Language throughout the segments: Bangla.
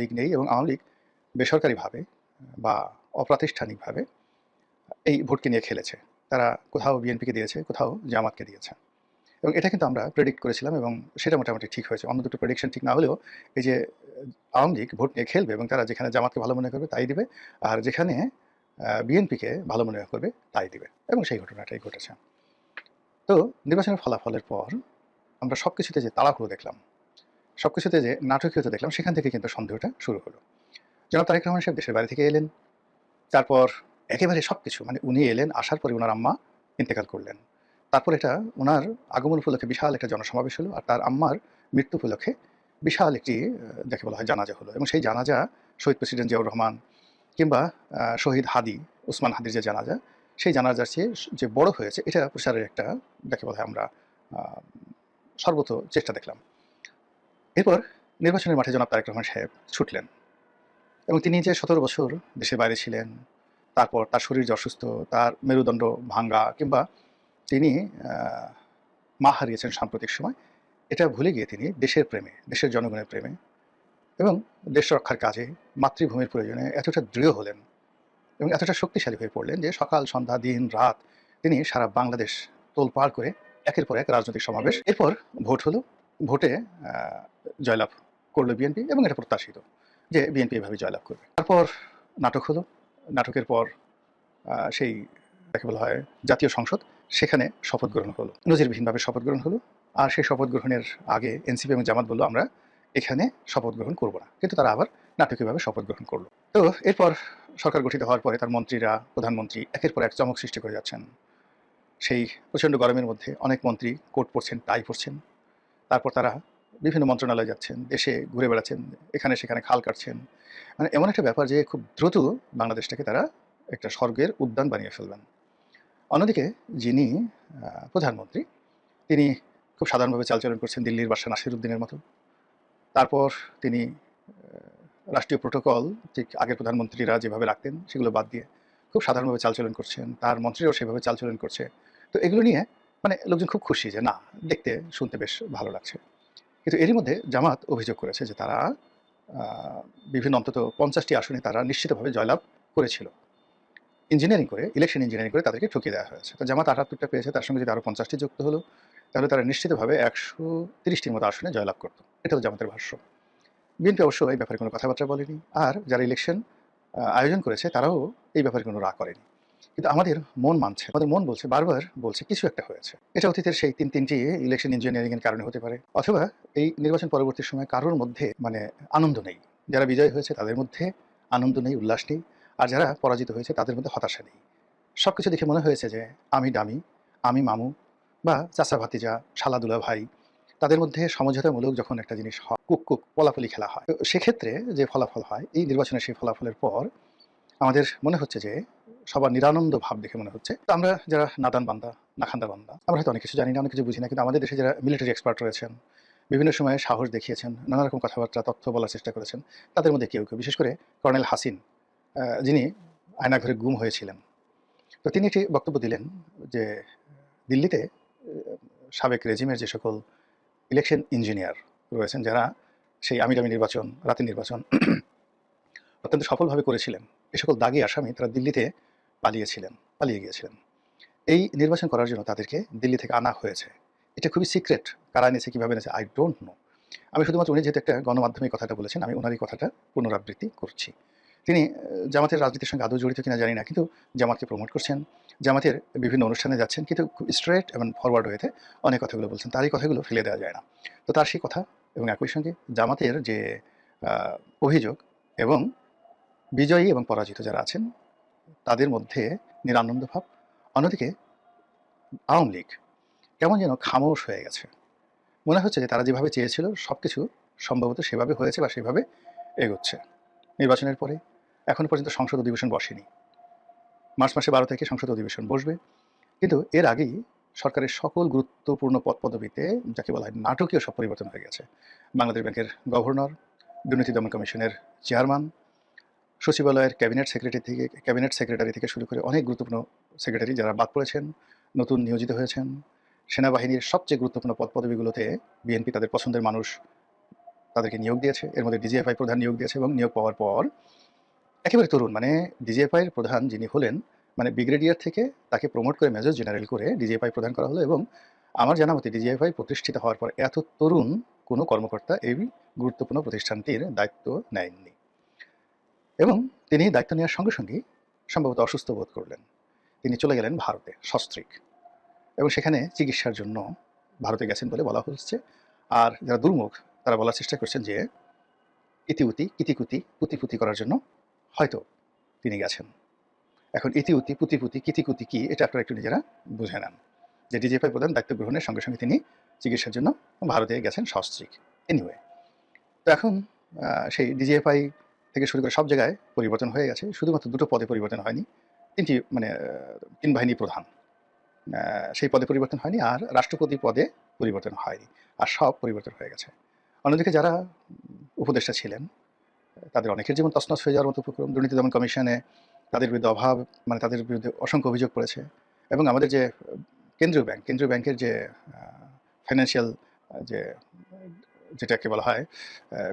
লীগ নেই এবং আওয়ামী লীগ বেসরকারিভাবে বা অপ্রাতিষ্ঠানিকভাবে এই ভোটকে নিয়ে খেলেছে। তারা কোথাও বিএনপিকে দিয়েছে, কোথাও জামাতকে দিয়েছে। এবং এটা কিন্তু আমরা প্রেডিক্ট করেছিলাম এবং সেটা মোটামুটি ঠিক হয়েছে। অন্য দুটো প্রেডিকশন ঠিক না হলেও এই যে আওয়ামী লীগ ভোট নিয়ে খেলবে এবং তারা যেখানে জামাতকে ভালো মনে করবে তাই দিবে, আর যেখানে বিএনপিকে ভালো মনে করবে তাই দিবে, এবং সেই ঘটনাটাই ঘটেছে। তো নির্বাচনের ফলাফলের পর আমরা সবকিছুতে যে তাড়াহুড়ো দেখলাম, সবকিছুতে যে নাটকীয়তা দেখলাম, সেখান থেকে কিন্তু সন্দেহটা শুরু হলো। জনাব তারেক রহমান সাহেব দেশের বাইরে থেকে এলেন। তারপর একেবারে সবকিছু মানে উনি এলেন, আসার পরে উনার আম্মা ইন্তেকাল করলেন। তারপর এটা উনার আগমন উপলক্ষে বিশাল একটা জনসমাবেশ হলো, আর তার আম্মার মৃত্যু উপলক্ষে বিশাল একটি যাকে বলা হয় জানাজা হলো, এবং সেই জানাজা শহীদ প্রেসিডেন্ট জিয়াউর রহমান কিংবা শহীদ হাদি ওসমান হাদির যে জানাজা, সেই জানাজার চেয়ে যে বড় হয়েছে এটা প্রচারের একটা যাকে বলা হয় আমরা সর্বত চেষ্টা দেখলাম। এরপর নির্বাচনের মাঠে জনাব তারেক রহমান সাহেব ছুটলেন, এবং তিনি যে ১৭ বছর দেশের বাইরে ছিলেন, তারপর তার শরীর যে অসুস্থ, তার মেরুদণ্ড ভাঙ্গা, কিংবা তিনি মা হারিয়েছেন সাম্প্রতিক সময়, এটা ভুলে গিয়ে তিনি দেশের প্রেমে, দেশের জনগণের প্রেমে এবং দেশ রক্ষার কাজে মাতৃভূমির প্রয়োজনে এতটা দৃঢ় হলেন এবং এতটা শক্তিশালী হয়ে পড়লেন যে সকাল সন্ধ্যা দিন রাত তিনি সারা বাংলাদেশ তোলপাড় করে একের পর এক রাজনৈতিক সমাবেশ। এরপর ভোট হলো, ভোটে জয়লাভ করলো বিএনপি, এবং এটা প্রত্যাশিত যে বিএনপি এভাবে জয়লাভ করবে। তারপর নাটক হলো, নাটকের পর সেই যাকে বলা হয় জাতীয় সংসদ, সেখানে শপথ গ্রহণ হলো, নজিরবিহীনভাবে শপথ গ্রহণ হলো। আর সেই শপথ গ্রহণের আগে এনসিপি এবং জামাত বললো আমরা এখানে শপথ গ্রহণ করব না, কিন্তু তারা আবার নাটকীয়ভাবে শপথ গ্রহণ করলো। তো এরপর সরকার গঠিত হওয়ার পরে তার মন্ত্রীরা, প্রধানমন্ত্রী একের পর এক চমক সৃষ্টি করে যাচ্ছেন। সেই প্রচণ্ড গরমের মধ্যে অনেক মন্ত্রী কোট পরছেন, টাই পরছেন। তারপর তারা বিভিন্ন মন্ত্রণালয়ে যাচ্ছেন, দেশে ঘুরে বেড়াচ্ছেন, এখানে সেখানে খাল কাটছেন। মানে এমন একটা ব্যাপার যে খুব দ্রুত বাংলাদেশটাকে তারা একটা স্বর্গের উদ্যান বানিয়ে ফেলবেন। অন্যদিকে যিনি প্রধানমন্ত্রী, তিনি খুব সাধারণভাবে চালচলন করছেন দিল্লির বাদশা নাসিরুদ্দিনের মতো। তারপর তিনি রাষ্ট্রীয় প্রোটোকল ঠিক আগের প্রধানমন্ত্রীরা যেভাবে রাখতেন সেগুলো বাদ দিয়ে খুব সাধারণভাবে চালচলন করছেন, তার মন্ত্রীরাও সেভাবে চালচলন করছে। তো এগুলো নিয়ে মানে লোকজন খুব খুশি যে না, দেখতে শুনতে বেশ ভালো লাগছে। কিন্তু এরই মধ্যে জামাত অভিযোগ করেছে যে তারা বিভিন্ন অন্তত ৫০টি আসনে তারা নিশ্চিতভাবে জয়লাভ করেছিল। ইঞ্জিনিয়ারিং করে, ইলেকশন ইঞ্জিনিয়ারিং করে তাদেরকে ঠকিয়ে দেওয়া হয়েছে। তো জামাত ৭৮টা পেয়েছে, তার সঙ্গে যদি আরও ৫০টি যুক্ত হলো, তাহলে তারা নিশ্চিতভাবে ১৩০টির মতো আসনে জয়লাভ করত। এটা হলো জামাতের ভাষ্য। বিএনপি অবশ্য এই ব্যাপারে কোনো কথাবার্তা বলেনি, আর যারা ইলেকশন আয়োজন করেছে তারাও এই ব্যাপারে কোনো রা করেনি। কিন্তু আমাদের মন মানছে, আমাদের মন বলছে, বারবার বলছে কিছু একটা হয়েছে। এটা অতীতের সেই তিনটি ইলেকশন ইঞ্জিনিয়ারিং এর কারণে হতে পারে, অথবা এই নির্বাচন পরবর্তী সময়ে কারোর মধ্যে মানে আনন্দ নেই। যারা বিজয় হয়েছে তাদের মধ্যে আনন্দ নেই, উল্লাস নেই, আর যারা পরাজিত হয়েছে তাদের মধ্যে হতাশা নেই। সবকিছু দেখে মনে হয়েছে যে আমি ডামি, আমি মামু, বা চাচা ভাতিজা, শালাদুলা ভাই, তাদের মধ্যে সমঝোতামূলক যখন একটা জিনিস হয়, কুক কুক পলাপলি খেলা হয়, তো সেক্ষেত্রে যে ফলাফল হয়, এই নির্বাচনের সেই ফলাফলের পর আমাদের মনে হচ্ছে যে সবার নিরানন্দ ভাব দেখে মনে হচ্ছে তো আমরা যারা নাদান বান্দা, নাখান্দা বান্দা, আমরা হয়তো অনেক কিছু জানি না, অনেক কিছু বুঝি না, কিন্তু আমাদের দেশে যারা মিলিটারি এক্সপার্ট রয়েছেন, বিভিন্ন সময়ে সাহস দেখিয়েছেন, নানা রকম কথাবার্তা তথ্য বলার চেষ্টা করেছেন, তাদের মধ্যে কেউ কেউ, বিশেষ করে কর্নেল হাসিন, যিনি আয়নাঘরে গুম হয়েছিলেন, তো তিনি একটি বক্তব্য দিলেন যে দিল্লিতে সাবেক রেজিমের যে সকল ইলেকশন ইঞ্জিনিয়ার রয়েছেন, যারা সেই আমিরামি নির্বাচন, রাতের নির্বাচন অত্যন্ত সফলভাবে করেছিলেন, এ সকল দাগি আসামি তারা দিল্লিতে পালিয়ে গিয়েছিলেন। এই নির্বাচন করার জন্য তাদেরকে দিল্লি থেকে আনা হয়েছে। এটা খুবই সিক্রেট, কারা এনেছে, কীভাবে এনেছে, আই ডোন্ট নো। আমি শুধুমাত্র উনি যেহেতু একটা গণমাধ্যমে কথাটা বলেছেন, আমি ওনারই কথাটা পুনরাবৃত্তি করছি। তিনি জামাতের রাজনীতির সঙ্গে আদৌ জড়িত কিনা জানি না, কিন্তু জামাতকে প্রমোট করছেন, জামাতের বিভিন্ন অনুষ্ঠানে যাচ্ছেন, কিন্তু খুব স্ট্রেট এবং ফরওয়ার্ড ওয়েতে অনেক কথাগুলো বলছেন, তার এই কথাগুলো ফেলে দেওয়া যায় না। তো তার সেই কথা এবং একই সঙ্গে জামাতের যে অভিযোগ এবং বিজয়ী এবং পরাজিত যারা আছেন তাদের মধ্যে নিরানন্দ ভাব। অন্যদিকে আওয়ামী লীগ কেমন যেন খামোশ হয়ে গেছে, মনে হচ্ছে যে তারা যেভাবে চেয়েছিল সব কিছু সম্ভবত সেভাবে হয়েছে বা সেভাবে এগোচ্ছে। নির্বাচনের পরে এখনও পর্যন্ত সংসদ অধিবেশন বসেনি, মার্চ মাসে ১২ তারিখে সংসদ অধিবেশন বসবে, কিন্তু এর আগেই সরকারের সকল গুরুত্বপূর্ণ পদ পদবিতে যাকে বলা হয় নাটকীয় সব পরিবর্তন হয়ে গেছে। বাংলাদেশ ব্যাংকের গভর্নর, দুর্নীতি দমন কমিশনের চেয়ারম্যান, সচিবালয়ের ক্যাবিনেট সেক্রেটারি থেকে শুরু করে অনেক গুরুত্বপূর্ণ সেক্রেটারি যারা বাদ পড়েছেন, নতুন নিয়োজিত হয়েছেন। সেনাবাহিনীর সবচেয়ে গুরুত্বপূর্ণ পদ পদবিগুলোতে বিএনপি তাদের পছন্দের মানুষ তাদেরকে নিয়োগ দিয়েছে। এর মধ্যে ডিজিএফআই প্রধান নিয়োগ দিয়েছে এবং নিয়োগ পাওয়ার পর একেবারে তরুণ মানে ডিজিএফআই এর প্রধান যিনি হলেন মানে ব্রিগেডিয়ার থেকে তাকে প্রমোট করে মেজর জেনারেল করে ডিজিএফআই প্রধান করা হলো এবং আমার জানা মতে ডিজিএফআই প্রতিষ্ঠিত হওয়ার পর এত তরুণ কোনো কর্মকর্তা এই গুরুত্বপূর্ণ প্রতিষ্ঠানটির দায়িত্ব নেননি। এবং তিনি দায়িত্ব নেওয়ার সঙ্গে সঙ্গেই সম্ভবত অসুস্থ বোধ করলেন। তিনি চলে গেলেন ভারতে সস্ত্রীক এবং সেখানে চিকিৎসার জন্য ভারতে গেছেন বলে বলা হচ্ছে। আর যারা দুর্মুখ তারা বলার চেষ্টা করছেন যে ইতিউতি কিতিকুতি পুতিপুতি করার জন্য হয়তো তিনি গেছেন। এখন ইতিউতি পুতিপুতি কিতিকুতি কি এটা আপনারা একটু নিজেরা বুঝে নেন যে ডিজিএফআই প্রধান দায়িত্ব গ্রহণের সঙ্গে সঙ্গে তিনি চিকিৎসার জন্য ভারতে গেছেন সস্ত্রীক। এনিওয়ে, তো এখন সেই ডিজিএফআই থেকে শুরু করে সব জায়গায় পরিবর্তন হয়ে গেছে, শুধুমাত্র দুটো পদে পরিবর্তন হয়নি। তিনটি মানে তিন বাহিনী প্রধান সেই পদে পরিবর্তন হয়নি, আর রাষ্ট্রপতি পদে পরিবর্তন হয়নি, আর সব পরিবর্তন হয়ে গেছে। অন্যদিকে যারা উপদেষ্টা ছিলেন তাদের অনেকের জীবন তছনছ হয়ে যাওয়ার মতো উপক্রম। দুর্নীতি দমন কমিশনে তাদের বিরুদ্ধে অভাব মানে তাদের বিরুদ্ধে অসংখ্য অভিযোগ পড়েছে। এবং আমাদের যে কেন্দ্রীয় ব্যাংকের যে ফাইন্যান্সিয়াল যে যেটাকে বলা হয়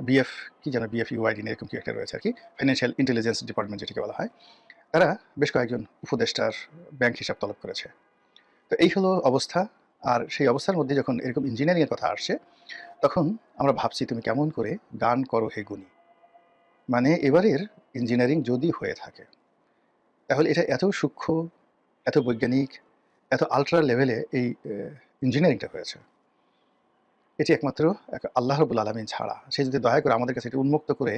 বিএফ কি যেন বিএফ ইউআইডি এরকম কি একটা রয়েছে আর কি, ফাইন্যান্সিয়াল ইন্টেলিজেন্স ডিপার্টমেন্ট যেটাকে বলা হয়, তারা বেশ কয়েকজন উপদেষ্টার ব্যাংক হিসাব তলব করেছে। তো এই হলো অবস্থা। আর সেই অবস্থার মধ্যে যখন এরকম ইঞ্জিনিয়ারিংয়ের কথা আসছে তখন আমরা ভাবছি তুমি কেমন করে গান করো হে গুণী। মানে এবারের ইঞ্জিনিয়ারিং যদি হয়ে থাকে তাহলে এটা এত সূক্ষ্ম, এত বৈজ্ঞানিক, এত আল্ট্রা লেভেলে এই ইঞ্জিনিয়ারিংটা হয়েছে। এটি একমাত্র আল্লাহ রাব্বুল আলামিন ছাড়া। সে যদি দয়া করে আমাদের কাছে এটি উন্মুক্ত করে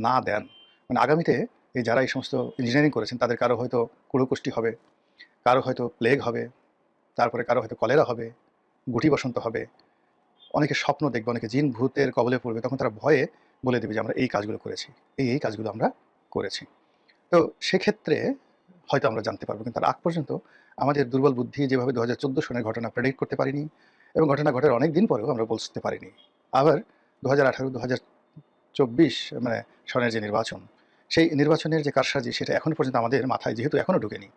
না দেন, মানে আগামীতে এই যারা এই সমস্ত ইঞ্জিনিয়ারিং করেছেন তাদের কারো হয়তো কুড়োকুষ্টি হবে, কারো হয়তো প্লেগ হবে, তারপরে কারো হয়তো কলেরা হবে, গুটি বসন্ত হবে, অনেকে স্বপ্ন দেখবে, অনেকে জিন ভূতের কবলে পড়বে, তখন তারা ভয়ে বলে দেবে যে আমরা এই কাজগুলো করেছি, এই কাজগুলো আমরা করেছি। তো সেক্ষেত্রে হয়তো আমরা জানতে পারবো, কিন্তু তার আগ পর্যন্ত আমাদের দুর্বল বুদ্ধি যেভাবে 2014 সনের ঘটনা প্রেডিক্ট করতে পারিনি এবং ঘটনা ঘটার অনেক দিন পরেও আমরা বলতে পারিনি। আবার 2018 2024 মানে সনের যে নির্বাচন, সেই নির্বাচনের যে কারসাজি সেটা এখনো পর্যন্ত আমাদের মাথায় যেহেতু এখনো ঢোকেনি,